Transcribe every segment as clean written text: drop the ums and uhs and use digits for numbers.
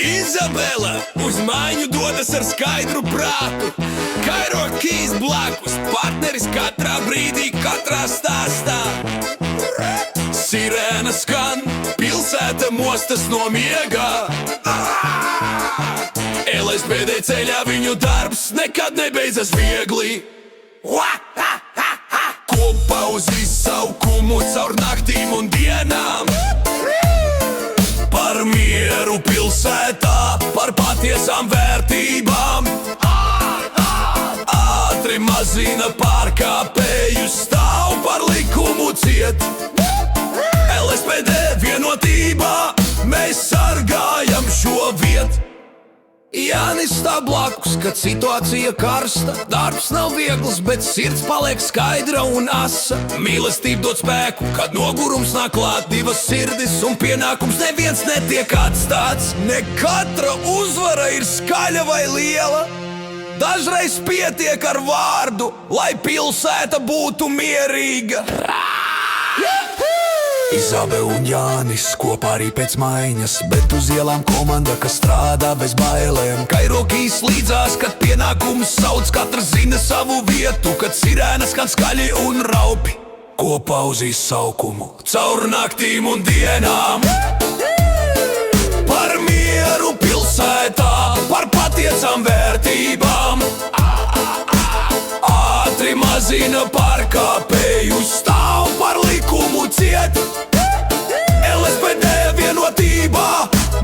Izabela uz maiņu dodas ar skaidru prātu. Kairo Kīs blakus, partneris katrā brīdī, katrā stāstā. Sirēna skan, pilsēta mostas no miega. LSPD ceļā viņu darbs nekad nebeidzas viegli. Kopā uz izsaukumu caur naktīm un dienām. Par mieru pilsētā, par patiesām vērtībām. Ātri mazina pārkāpēju, stāv par likumu ciet. LSPD vienotībā, mēs sargājam šo vietu. Jānis stāv blakus, kad situācija karsta. Darbs nav viegls, bet sirds paliek skaidra un asa. Mīlestība dod spēku, kad nogurums nāk klāt. Divas sirdis un pienākums, neviens netiek atstāts. Ne katra uzvara ir skaļa vai liela. Dažreiz pietiek ar vārdu, lai pilsēta būtu mierīga. Izabe un Jānis kopā arī pēc maiņas, bet uz ielām komanda, kas strādā bez bailēm. Kairo Kīs līdzās, kad pienākums sauc, katrs zina savu vietu, kad sirēnas skan skaļi un raupi. Kopā uz izsaukumu, caur naktīm un dienām. Par mieru pilsētā, par patiesām vērtībām. Ātri mazina pārkāpēju, stāv par likumu ciet. LSPD vienotībā,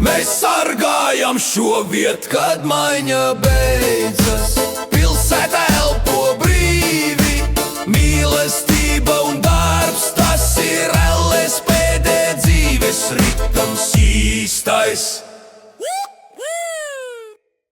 mēs sargājam šo vietu. Kad maiņa beidzas, pilsēta elpo brīvi. Mīlestība un darbs, tas ir LSPD dzīves ritms īstais.